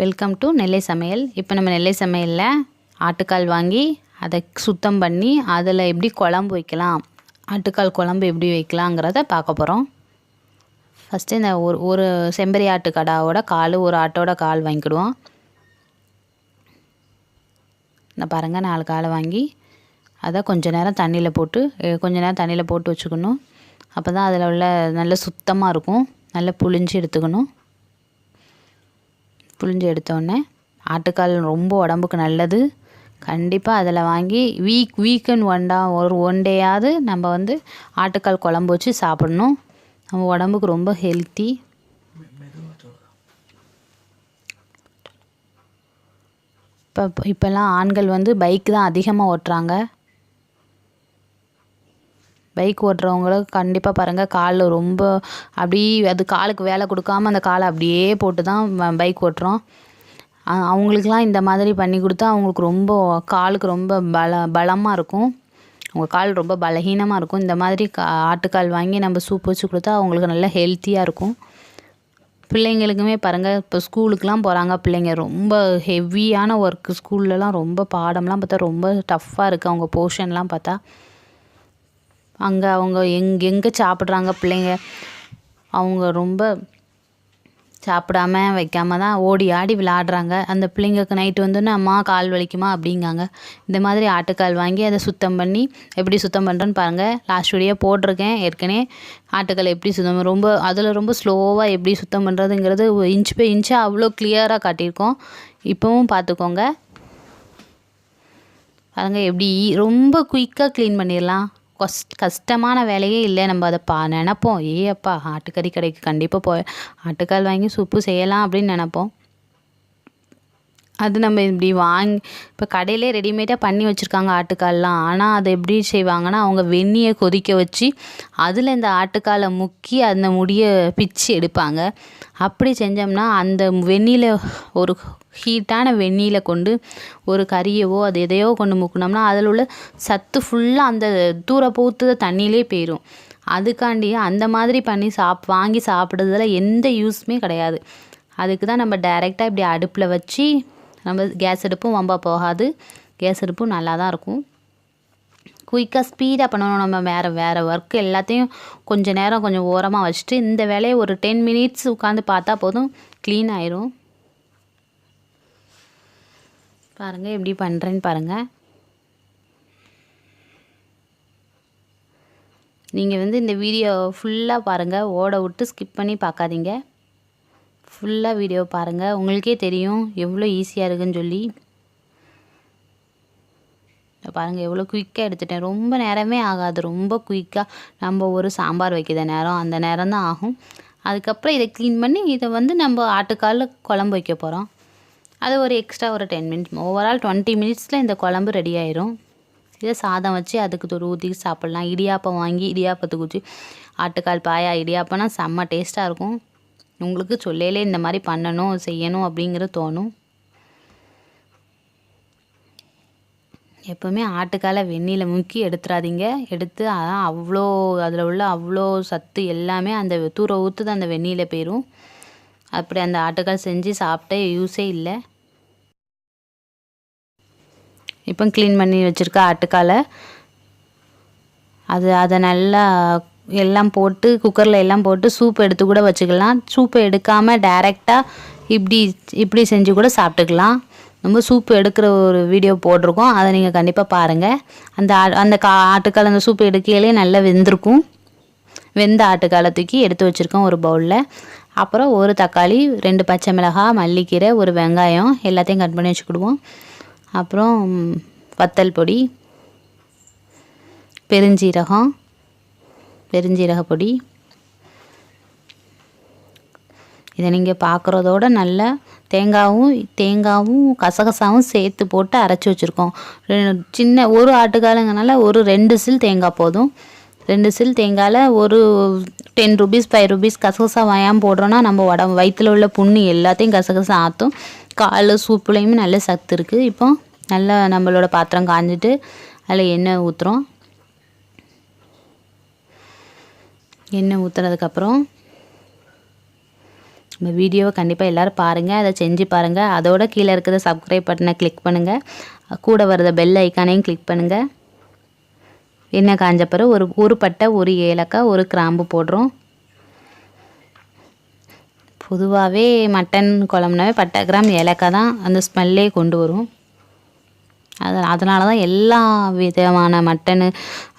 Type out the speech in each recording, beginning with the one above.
Welcome to நெல்லைசமையல். இப்போ நம்ம நெல்லைசமையலில் ஆட்டுக்கால் வாங்கி அதை சுத்தம் பண்ணி அதில் எப்படி குழம்பு வைக்கலாம், ஆட்டுக்கால் குழம்பு எப்படி வைக்கலாங்கிறத பார்க்க போகிறோம். ஃபஸ்ட்டு இந்த ஒரு செம்பரி ஆட்டுக்கடாவோட கால், ஒரு ஆட்டோட கால் வாங்கிக்கிடுவோம். இந்த பாருங்கள், 4 காலை வாங்கி அதை கொஞ்சம் நேரம் தண்ணியில் போட்டு வச்சுக்கணும். அப்போ தான் அதில் உள்ள நல்ல சுத்தமாக இருக்கும். நல்லா புழிஞ்சு எடுத்துக்கணும். புழிஞ்சு எடுத்தோடனே ஆட்டுக்கால் ரொம்ப உடம்புக்கு நல்லது. கண்டிப்பாக அதில் வாங்கி வீக்கெண்ட் ஒன் டேயாவது நம்ம ஆட்டுக்கால் குழம்பு வச்சு சாப்பிடணும். நம்ம உடம்புக்கு ரொம்ப ஹெல்த்தி. இப்போல்லாம் ஆண்கள் பைக் தான் அதிகமாக ஓட்டுறாங்க. பைக் ஓட்டுறவங்களுக்கு கண்டிப்பாக பாருங்கள், காலில் ரொம்ப அது காலுக்கு வேலை கொடுக்காமல் அந்த காலை அப்படியே போட்டு தான் பைக் ஓட்டுறோம். அவங்களுக்கெலாம் இந்த மாதிரி பண்ணி கொடுத்தா அவங்களுக்கு ரொம்ப காலுக்கு ரொம்ப பலமாக இருக்கும். அவங்க கால் ரொம்ப பலகீனமாக இருக்கும். இந்த மாதிரி ஆட்டுக்கால் வாங்கி நம்ம சூப் வச்சு கொடுத்தா அவங்களுக்கு நல்லா ஹெல்த்தியாக இருக்கும். பிள்ளைங்களுக்குமே பாருங்கள், இப்போ ஸ்கூலுக்கெலாம் போகிறாங்க பிள்ளைங்க, ரொம்ப ஹெவியான ஒர்க்கு. ஸ்கூல்லலாம் ரொம்ப பாடம்லாம் பார்த்தா ரொம்ப டஃப்பாக இருக்குது. அவங்க போர்ஷன்லாம் பார்த்தா அங்கே அவங்க எங்கே சாப்பிட்றாங்க பிள்ளைங்க. அவங்க ரொம்ப சாப்பிடாம வைக்காம தான் ஓடி ஆடி விளையாடுறாங்க. அந்த பிள்ளைங்களுக்கு நைட்டு அம்மா கால் வலிக்குமா அப்படிங்காங்க. இந்த மாதிரி ஆட்டுக்கால் வாங்கி அதை சுத்தம் பண்ணி எப்படி சுத்தம் பண்ணுறேன்னு பாருங்கள். லாஸ்ட் வீடியோ போட்டிருக்கேன் ஏற்கனவே. ஆட்டுக்கால் எப்படி சுத்தம் அதில் ரொம்ப ஸ்லோவாக எப்படி சுத்தம் பண்ணுறதுங்கிறது இன்ச் பை இன்ச்சாக அவ்வளோ கிளியராக காட்டியிருக்கோம். இப்போவும் பார்த்துக்கோங்க. பாருங்கள், எப்படி ரொம்ப குயிக்காக க்ளீன் பண்ணிடலாம். கஷ்டமான வேலையே இல்லை. நம்ம அதை நினப்போம், அப்பா ஆட்டுக்கறி கடைக்கு கண்டிப்பாக ஆட்டுக்கால் வாங்கி சூப்பு செய்யலாம் அப்படின்னு நினப்போம். அது நம்ம இப்படி இப்போ கடையிலே ரெடிமேடாக பண்ணி வச்சுருக்காங்க ஆட்டுக்கால்லாம். ஆனால் அதை எப்படி செய்வாங்கன்னா, அவங்க வெந்நியை கொதிக்க வச்சு அதில் இந்த ஆட்டுக்காலை முக்கி அந்த முடியை பிச்சு எடுப்பாங்க. அப்படி செஞ்சோம்னா அந்த வெந்நியில் ஒரு ஹீட்டான வெந்நியில் கொண்டு ஒரு கறியவோ அது எதையோ கொண்டு முக்கினோம்னா அதில் உள்ள சத்து ஃபுல்லாக அந்த தூர பூத்துத தண்ணியிலே போயிடும். அதுக்காண்டி அந்த மாதிரி பண்ணி வாங்கி சாப்பிட்றதுல எந்த யூஸுமே கிடையாது. அதுக்கு தான் நம்ம டைரெக்டாக இப்படி அடுப்பில் வச்சு, நம்ம கேஸ் அடுப்பும் வம்பா போகாது, கேஸ் அடுப்பும் நல்லா தான் இருக்கும். குயிக்காக ஸ்பீடாக பண்ணணும். நம்ம வேறு ஒர்க்கு எல்லாத்தையும் கொஞ்சம் ஓரமாக வச்சுட்டு இந்த வேலையை ஒரு 10 மினிட்ஸ் உட்காந்து பார்த்தா போதும், க்ளீன் ஆயிரும். பாருங்கள் எப்படி பண்ணுறேன்னு பாருங்கள். நீங்கள் இந்த வீடியோ ஃபுல்லாக பாருங்கள், ஓட விட்டு ஸ்கிப் பண்ணி பார்க்காதீங்க. ஃபுல்லாக வீடியோ பாருங்கள், உங்களுக்கே தெரியும் எவ்வளோ ஈஸியாக இருக்குன்னு சொல்லி. பாருங்கள் எவ்வளோ குயிக்காக எடுத்துட்டேன். ரொம்ப நேரமே ஆகாது. ரொம்ப குயிக்காக நம்ம ஒரு சாம்பார் வைக்கிற நேரம் அந்த நேரம் தான் ஆகும். அதுக்கப்புறம் இதை க்ளீன் பண்ணி இதை நம்ம ஆட்டுக்கால் குழம்பு வைக்க போகிறோம். அது ஒரு எக்ஸ்ட்ரா ஒரு 10 மினிட்ஸ், ஓவரால் 20 மினிட்ஸில் இந்த குழம்பு ரெடி ஆயிரும். இதை சாதம் வச்சு அதுக்கு ஊற்றி சாப்பிட்லாம். இடியாப்பம் வாங்கி இடியாப்பத்துக்கு ஊற்றி ஆட்டுக்கால் பாயா இடியாப்பம்னா செம்ம டேஸ்ட்டாக இருக்கும். உங்களுக்கு சொல்லையிலே இந்த மாதிரி செய்யணும் அப்படிங்கிறது தோணும். எப்போவுமே ஆட்டுக்காலை வெந்நியில் முக்கி எடுத்துடாதீங்க. எடுத்து அதில் உள்ள அவ்வளோ சத்து எல்லாமே அந்த தூர ஊற்றுது அந்த வெந்நியில் போயிடும். அப்படி அந்த ஆட்டுக்கால் செஞ்சு சாப்பிட்டே யூஸே இல்லை. இப்போ க்ளீன் பண்ணி வச்சுருக்க ஆட்டுக்காலை அதை நல்லா எல்லாம் போட்டு குக்கரில் எல்லாம் போட்டு சூப் எடுத்து கூட வச்சுக்கலாம். சூப்பை எடுக்காமல் டைரெக்டாக இப்படி செஞ்சு கூட சாப்பிட்டுக்கலாம். நம்ம சூப்பு எடுக்கிற ஒரு வீடியோ போட்டிருக்கோம், அதை நீங்கள் கண்டிப்பாக பாருங்கள். அந்த ஆட்டுக்கால் அந்த சூப்பு எடுக்கையிலே நல்லா வெந்திருக்கும். வெந்த ஆட்டுக்காலை தூக்கி எடுத்து வச்சுருக்கோம் ஒரு பவுலில். அப்புறம் ஒரு தக்காளி, 2 பச்சை மிளகாய், மல்லிக்கீரை, ஒரு வெங்காயம் எல்லாத்தையும் கட் பண்ணி வச்சுக்கிடுவோம். அப்புறம் வத்தல் பொடி, பெருஞ்சீரக பொடி. இதை நீங்கள் பார்க்குறதோட நல்லா தேங்காவும் கசகசாவும் சேர்த்து போட்டு அரைச்சி வச்சுருக்கோம். சின்ன ஒரு ஆட்டுக்காலுங்கனால ஒரு 2 சில் தேங்காய் போதும். 2 சில் தேங்காயில் ஒரு 10 ருபீஸ் 5 ருபீஸ் கசகசா வாயாமல் போடுறோன்னா நம்ம வயிற்றில் உள்ள புண்ணு எல்லாத்தையும் கசகசா ஆற்றும். கால் சூப்புலேயுமே நல்ல சத்து இருக்குது. இப்போ நல்லா நம்மளோட பாத்திரம் காஞ்சிட்டு அதில் எண்ணெய் ஊற்றுறோம். எண்ணெய் ஊற்றுனதுக்கப்புறம் இந்த வீடியோவை கண்டிப்பாக எல்லோரும் பாருங்கள், அதை செஞ்சு பாருங்கள். அதோட கீழே இருக்கிற சப்ஸ்கிரைப் பட்டனை கிளிக் பண்ணுங்கள், கூட வரத பெல் ஐக்கானையும் கிளிக் பண்ணுங்கள். எண்ணெய் காஞ்ச பிறகு ஒரு பட்டை, ஒரு ஏலக்காய், ஒரு கிராம்பு போடுறோம். பொதுவாகவே மட்டன் குழம்புனாவே பட்டை, கிராம், ஏலக்காய் தான் அந்த ஸ்மெல்லே கொண்டு வரும். அதனால தான் எல்லா விதமான மட்டனு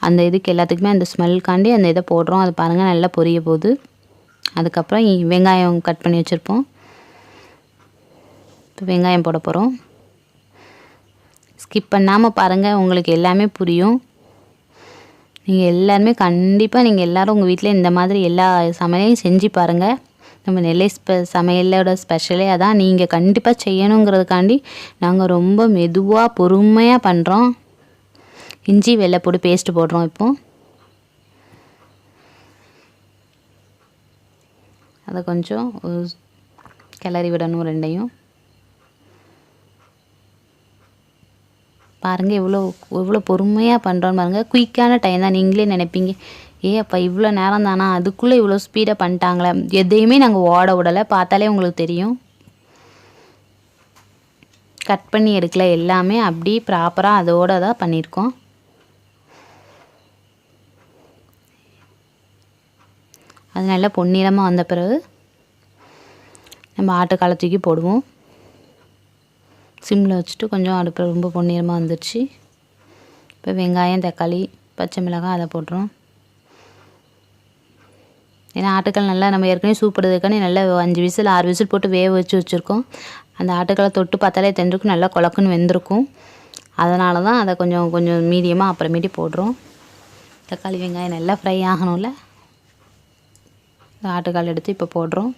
அந்த இதுக்கு எல்லாத்துக்குமே அந்த ஸ்மெல்காண்டி அந்த இதை போடுறோம். அது பாருங்கள் நல்லா பொரிய போகுது. அதுக்கப்புறம் வெங்காயம் கட் பண்ணி வச்சுருப்போம். இப்போ வெங்காயம் போட போகிறோம். ஸ்கிப் பண்ணாமல் பாருங்கள், உங்களுக்கு எல்லாமே புரியும். நீங்கள் எல்லாருமே கண்டிப்பாக நீங்கள் எல்லோரும் உங்கள் வீட்டில் இந்த மாதிரி எல்லா சமையலையும் செஞ்சு பாருங்கள். நம்ம நெல்லை சமையலோட ஸ்பெஷலே அதான். நீங்கள் கண்டிப்பாக செய்யணுங்கிறதுக்காண்டி நாங்கள் ரொம்ப மெதுவாக பொறுமையாக பண்ணுறோம். இஞ்சி வெள்ளைப்பூடு பேஸ்ட்டு போடுறோம். இப்போது அதை கொஞ்சம் கிளறி விடணும் ரெண்டையும். பாருங்கள் எவ்வளோ பொறுமையாக பண்ணுறோன்னு பாருங்கள். குயிக்கான டைம் தான். நீங்களே நினைப்பீங்க, அப்போ இவ்வளோ நேரம் தானா, அதுக்குள்ளே இவ்வளோ ஸ்பீடாக பண்ணிட்டாங்களே. எதையுமே நாங்கள் ஓட விடலை, பார்த்தாலே உங்களுக்கு தெரியும். கட் பண்ணி எடுக்கல, எல்லாமே அப்படி ப்ராப்பராக அதோடு தான் பண்ணியிருக்கோம். அது நல்லா பொன்னிறமாக வந்த பிறகு நம்ம ஆட்டுக்காலை தூக்கி போடுவோம். சிம்மில் வச்சுட்டு கொஞ்சம் அடுப்பில் ரொம்ப பொன்னிறமாக வந்துடுச்சு. இப்போ வெங்காயம், தக்காளி, பச்சை மிளகாய் அதை போட்டுறோம். ஏன்னா ஆட்டுக்கால் நல்லா நம்ம ஏற்கனவே சூப்படுறதுக்கானே நல்லா 5 விசில் 6 விசில் போட்டு வேக வச்சுருக்கோம். அந்த ஆட்டுக்காலை தொட்டு பார்த்தாலே தெரிஞ்சிருக்கும் நல்லா குழக்குன்னு வெந்திருக்கும். அதனால தான் அதை கொஞ்சம் மீடியமாக அப்புறமேட்டி போடுறோம். தக்காளி வெங்காயம் நல்லா ஃப்ரை ஆகணும்ல. ஆட்டுக்கால் எடுத்து இப்போ போடுறோம்.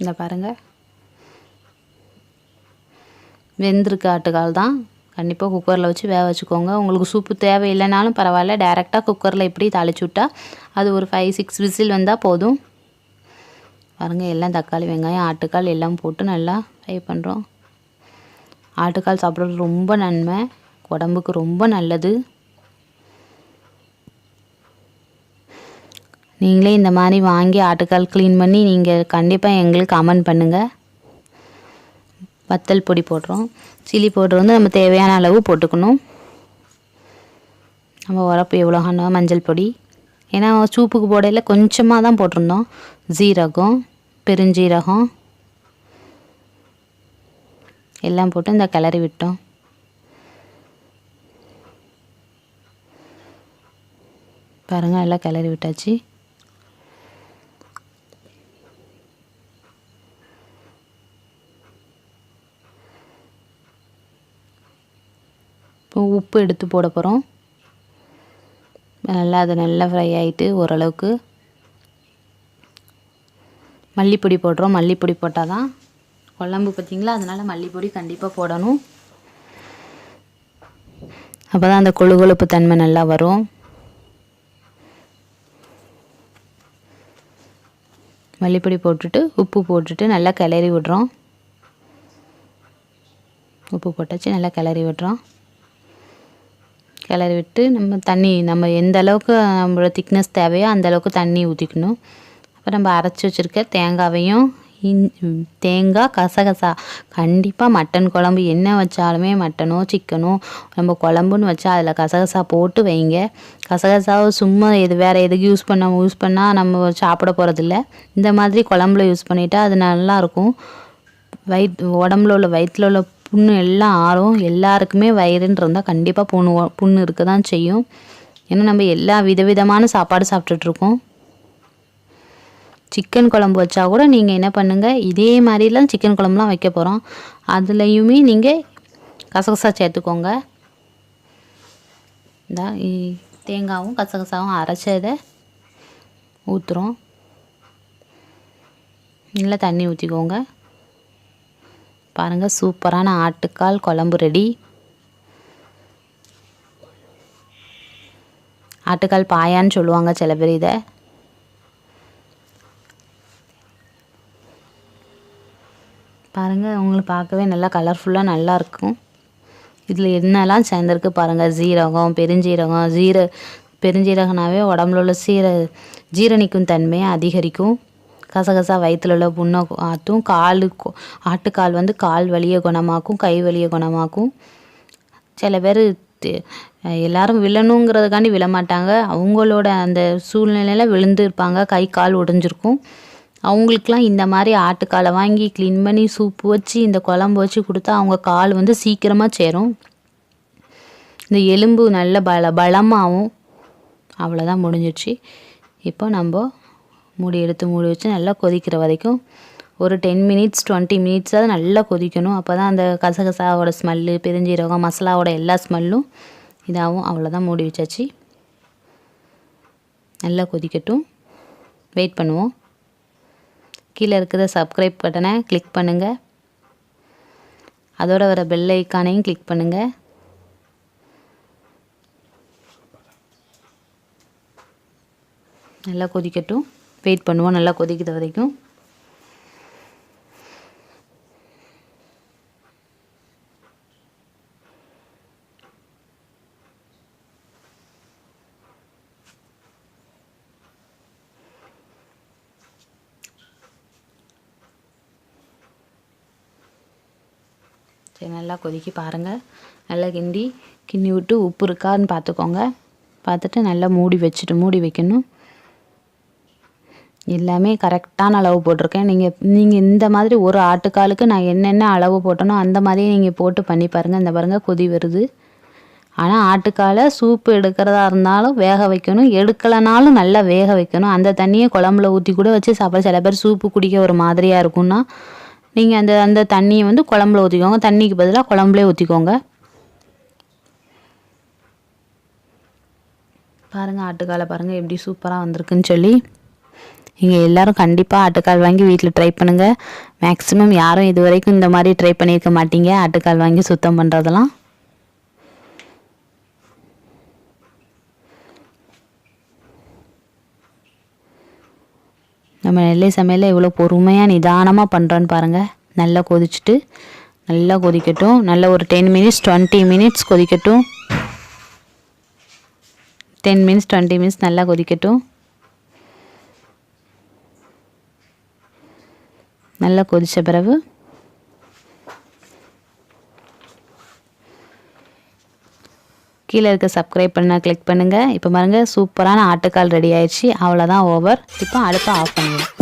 இந்த பாருங்கள், வெந்திருக்கு ஆட்டுக்கால் தான். கண்டிப்பாக குக்கரில் வச்சு வேக வச்சுக்கோங்க. உங்களுக்கு சூப்பு தேவையில்லைனாலும் பரவாயில்ல, டைரெக்டாக குக்கரில் இப்படி தாளிச்சு விட்டால் அது ஒரு 5-6 விசில் வந்தால் போதும். பாருங்கள், எல்லாம் தக்காளி வெங்காயம் ஆட்டுக்கால் எல்லாம் போட்டு நல்லா ஃப்ரை பண்ணுறோம். ஆட்டுக்கால் சாப்பிட்றது ரொம்ப நன்மை, உடம்புக்கு ரொம்ப நல்லது. நீங்களே இந்த மாதிரி வாங்கி ஆட்டுக்கால் க்ளீன் பண்ணி நீங்கள் கண்டிப்பாக எங்களுக்கு கமெண்ட் பண்ணுங்கள். வத்தல் பொடி போடுறோம். சில்லி பவுடர் வந்து நம்ம தேவையான அளவு போட்டுக்கணும். நம்ம உரப்பு எவ்வளோனா மஞ்சள் பொடி, ஏன்னா சூப்புக்கு போடையில் கொஞ்சமாக தான் போட்டிருந்தோம். ஜீரகம், பெருஞ்சீரகம் எல்லாம் போட்டு இந்த கிளறி விட்டோம். பாருங்கள், எல்லாம் கிளறி விட்டாச்சு. இப்போ உப்பு எடுத்து போட போகிறோம். அது நல்லா ஃப்ரை ஆகிட்டு ஓரளவுக்கு மல்லிப்பொடி போடுறோம். மல்லிப்பொடி போட்டால் தான் குழம்பு பார்த்திங்களா, அதனால் மல்லிப்பொடி கண்டிப்பாக போடணும். அப்போ தான் அந்த கொழு கொழுப்பு தன்மை நல்லா வரும். மல்லிப்பொடி போட்டுட்டு உப்பு போட்டுட்டு நல்லா கிளறி விடுறோம். உப்பு போட்டாச்சு, நல்லா கிளறி விடுறோம். கிளறி விட்டு நம்ம எந்த அளவுக்கு நம்மளோட திக்னஸ் தேவையோ அந்த அளவுக்கு தண்ணி ஊற்றிக்கணும். அப்போ நம்ம அரைச்சி வச்சுருக்க தேங்காவையும் தேங்காய், கசகசா, கண்டிப்பாக மட்டன் குழம்பு என்ன வச்சாலுமே மட்டனோ சிக்கனோ நம்ம குழம்புன்னு வச்சா அதில் கசகசா போட்டு வைங்க. கசகசாவை சும்மா வேறு எதுக்கு யூஸ் பண்ணால் நம்ம சாப்பிட போகிறதில்ல. இந்த மாதிரி குழம்புல யூஸ் பண்ணிட்டா அது நல்லாயிருக்கும். உடம்புல உள்ள வயிற்றில் உள்ள புண்ணு எல்லாம் ஆறும். எல்லாருக்குமே வயிறுன்னு இருந்தால் கண்டிப்பாக புண்ணு இருக்க தான் செய்யும். ஏன்னா நம்ம எல்லா விதவிதமான சாப்பாடு சாப்பிட்டுட்ருக்கோம். சிக்கன் குழம்பு வச்சா கூட நீங்கள் என்ன பண்ணுங்கள், இதே மாதிரிலாம் சிக்கன் குழம்புலாம் வைக்க போகிறோம். அதுலேயுமே நீங்கள் கசகசா சேர்த்துக்கோங்க. இந்த தேங்காயும் கசகசாவும் அரைச்சதை ஊற்றுறோம். நல்லா தண்ணி ஊற்றிக்கோங்க. பாருங்கள், சூப்பரான ஆட்டுக்கால் குழம்பு ரெடி. ஆட்டுக்கால் பாயான்னு சொல்லுவாங்க சில பேர் இதை. பாருங்கள், உங்களுக்கு பார்க்கவே நல்லா கலர்ஃபுல்லாக நல்லாயிருக்கும். இதில் என்னெல்லாம் சேர்ந்துருக்கு பாருங்கள். ஜீரகம், பெருஞ்சீரகம், பெருஞ்சீரகனாவே உடம்புல உள்ள ஜீரணிக்கும் தன்மையை அதிகரிக்கும். கசகசா வயிற்றுல உள்ள புண்ணை ஆற்றும். ஆட்டுக்கால் வந்து கால் வலியை குணமாக்கும், கை வலியை குணமாக்கும். சில பேர் எல்லாரும் விழணுங்கிறதுக்காண்டி விழமாட்டாங்க, அவங்களோட அந்த சூழ்நிலையில் விழுந்துருப்பாங்க, கை கால் உடைஞ்சிருக்கும். அவங்களுக்கெலாம் இந்த மாதிரி ஆட்டுக்காலை வாங்கி க்ளீன் பண்ணி சூப்பு வச்சு இந்த குழம்பு வச்சு கொடுத்தா அவங்க கால் வந்து சீக்கிரமாக சேரும், இந்த எலும்பு நல்ல பலமாகவும். அவ்வளோதான், முடிஞ்சிடுச்சு. இப்போ நம்ம மூடி வச்சு நல்லா கொதிக்கிற வரைக்கும் ஒரு 10 மினிட்ஸ் 20 மினிட்ஸாவது நல்லா கொதிக்கணும். அப்போ தான் அந்த கசகசாவோட ஸ்மெல்லு, பெருஞ்சீரகம், மசாலாவோட எல்லா ஸ்மெல்லும் இதாகும். அவ்வளோதான், மூடி வச்சாச்சு. நல்லா கொதிக்கட்டும், வெயிட் பண்ணுவோம். கீழே இருக்கிற சப்ஸ்கிரைப் பட்டனை கிளிக் பண்ணுங்கள், அதோட வர பெல் ஐக்கானையும் கிளிக் பண்ணுங்கள். நல்லா கொதிக்கட்டும், வெயிட் பண்ணுவோம் நல்லா கொதிக்கிற வரைக்கும். சரி, நல்லா கொதிக்கி பாருங்கள். நல்லா கிண்டி விட்டு உப்பு இருக்கான்னு பார்த்துக்கோங்க. பார்த்துட்டு நல்லா மூடி வைக்கணும். எல்லாமே கரெக்டான அளவு போட்டிருக்கேன். நீங்கள் இந்த மாதிரி ஒரு ஆட்டுக்காலுக்கு நான் என்னென்ன அளவு போட்டனோ அந்த மாதிரியே நீங்கள் போட்டு பண்ணி பாருங்கள். இந்த பாருங்கள் கொதி வருது. ஆனால் ஆட்டுக்காலை சூப்பு எடுக்கிறதா இருந்தாலும் வேக வைக்கணும், எடுக்கலைனாலும் நல்லா வேக வைக்கணும். அந்த தண்ணியை குழம்புல ஊற்றி கூட வச்சு சாப்பிட. சில பேர் சூப்பு குடிக்க ஒரு மாதிரியாக இருக்கும்னா நீங்கள் அந்த தண்ணியை வந்து குழம்புல ஊற்றிக்கோங்க, தண்ணிக்கு பதிலாக குழம்புலே ஊற்றிக்கோங்க. பாருங்கள், ஆட்டுக்காலை பாருங்கள் எப்படி சூப்பராக வந்திருக்குன்னு சொல்லி. நீங்கள் எல்லோரும் கண்டிப்பாக ஆட்டுக்கால் வாங்கி வீட்டில் ட்ரை பண்ணுங்கள். மேக்ஸிமம் யாரும் இது வரைக்கும் இந்த மாதிரி ட்ரை பண்ணியிருக்க மாட்டீங்க, ஆட்டுக்கால் வாங்கி சுத்தம் பண்ணுறதெல்லாம். நம்ம நெல்லை சமையலில் இவ்வளோ பொறுமையாக நிதானமாக பண்ணுறோன்னு பாருங்கள். நல்லா கொதிச்சுட்டு நல்லா கொதிக்கட்டும். நல்லா ஒரு 10 மினிட்ஸ் 20 மினிட்ஸ் கொதிக்கட்டும். 10 மினிட்ஸ் 20 மினிட்ஸ் நல்லா கொதிக்கட்டும். நல்லா கொதித்த பிறகு கீழே இருக்க சப்ஸ்கிரைப் பண்ணால் கிளிக் பண்ணுங்கள். இப்போ பாருங்கள், சூப்பரான ஆட்டுக்கால் ரெடி ஆயிடுச்சு. அவ்வளோதான், ஓவர். இப்போ அடுப்பை ஆஃப் பண்ணிடுவோம்.